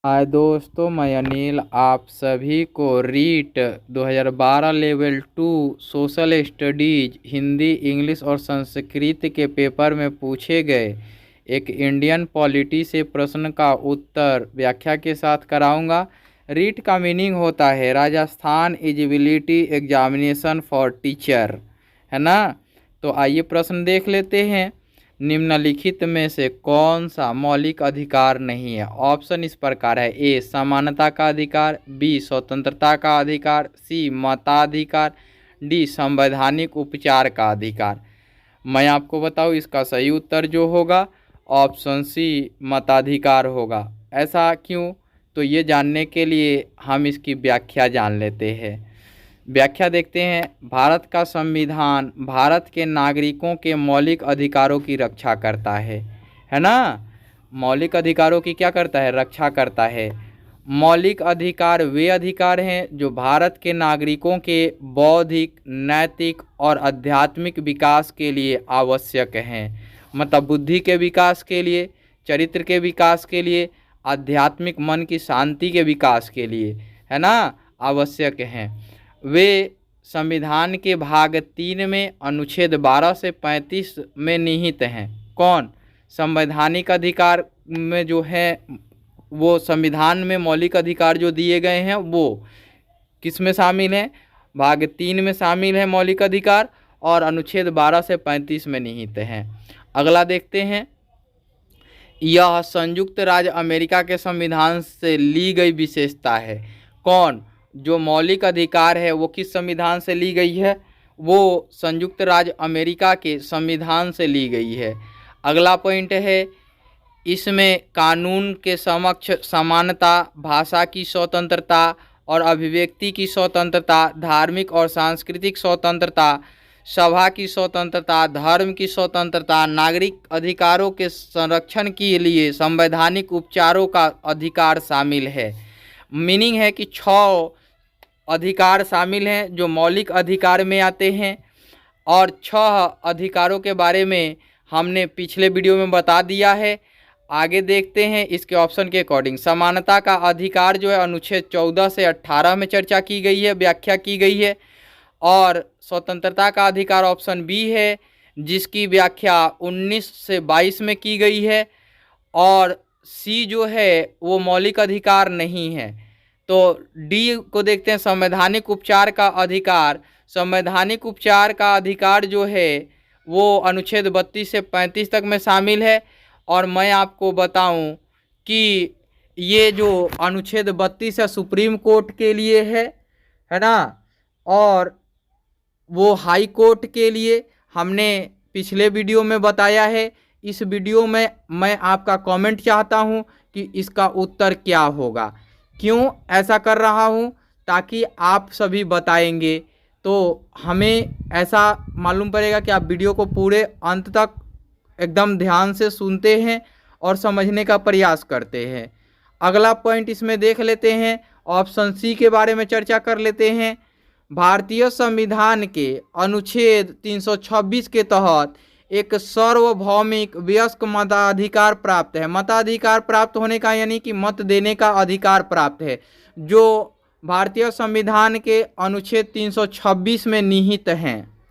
हाय दोस्तों, मैं अनिल आप सभी को REET 2012 level 2 social studies Hindi, English और संस्कृत के पेपर में पूछे गए एक इंडियन पॉलिटी से प्रश्न का उत्तर व्याख्या के साथ कराऊंगा। रीट का मीनिंग होता है Rajasthan eligibility examination for teacher, है ना। तो आइए प्रश्न देख लेते हैं। निम्नलिखित में से कौन सा मौलिक अधिकार नहीं है? ऑप्शन इस प्रकार है। ए समानता का अधिकार, बी स्वतंत्रता का अधिकार, सी मताधिकार, डी संवैधानिक उपचार का अधिकार। मैं आपको बताऊं, इसका सही उत्तर जो होगा ऑप्शन सी मताधिकार होगा। ऐसा क्यों? तो ये जानने के लिए हम इसकी व्याख्या जान लेते हैं। व्याख्या देखते हैं। भारत का संविधान भारत के नागरिकों के मौलिक अधिकारों की रक्षा करता है ना। मौलिक अधिकारों की क्या करता है? रक्षा करता है। मौलिक अधिकार वे अधिकार हैं जो भारत के नागरिकों के बौद्धिक, नैतिक और आध्यात्मिक विकास के लिए आवश्यक हैं। मतलब बुद्धि के विकास के लिए, चरित्र के विकास के लिए, आध्यात्मिक मन की शांति के विकास के लिए, है ना, आवश्यक हैं। वे संविधान के भाग 3 में अनुच्छेद 12 से 35 में निहित हैं। कौन? संवैधानिक अधिकार में जो है वो संविधान में मौलिक अधिकार जो दिए गए हैं वो किस में शामिल हैं? भाग 3 में शामिल है मौलिक अधिकार और अनुच्छेद 12 से 35 में निहित हैं। अगला देखते हैं। यह संयुक्त राज्य अमेरिका के संविधान से ली गई विशेषता है। कौन? जो मौलिक अधिकार है वो किस संविधान से ली गई है? वो संयुक्त राज्य अमेरिका के संविधान से ली गई है। अगला पॉइंट है, इसमें कानून के समक्ष समानता, भाषा की स्वतंत्रता और अभिव्यक्ति की स्वतंत्रता, धार्मिक और सांस्कृतिक स्वतंत्रता, सभा की स्वतंत्रता, धर्म की स्वतंत्रता, नागरिक अधिकारों के संरक्षण के लिए संवैधानिक उपचारों का अधिकार शामिल है। मीनिंग है कि 6 अधिकार शामिल हैं जो मौलिक अधिकार में आते हैं और 6 अधिकारों के बारे में हमने पिछले वीडियो में बता दिया है। आगे देखते हैं इसके ऑप्शन के अकॉर्डिंग। समानता का अधिकार जो है अनुच्छेद 14 से 18 में चर्चा की गई है, व्याख्या की गई है। और स्वतंत्रता का अधिकार ऑप्शन बी है जिसकी व्याख्या 19 से 22 में की गई है। और सी जो है वो मौलिक अधिकार नहीं है। तो डी को देखते हैं, संवैधानिक उपचार का अधिकार। संवैधानिक उपचार का अधिकार जो है वो अनुच्छेद 32 से 35 तक में शामिल है। और मैं आपको बताऊं कि ये जो अनुच्छेद 32 है सुप्रीम कोर्ट के लिए है ना, और वो हाई कोर्ट के लिए हमने पिछले वीडियो में बताया है। इस वीडियो में मैं आपका कमेंट चाहता हूं कि इसका उत्तर क्या होगा। क्यों ऐसा कर रहा हूं? ताकि आप सभी बताएंगे तो हमें ऐसा मालूम पड़ेगा कि आप वीडियो को पूरे अंत तक एकदम ध्यान से सुनते हैं और समझने का प्रयास करते हैं। अगला पॉइंट इसमें देख लेते हैं। ऑप्शन सी के बारे में चर्चा कर लेते हैं। भारतीय संविधान के अनुच्छेद 326 के तहत एक सार्वभौमिक वयस्क मताधिकार प्राप्त है। मताधिकार प्राप्त होने का यानी कि मत देने का अधिकार प्राप्त है जो भारतीय संविधान के अनुच्छेद 326 में निहित हैं।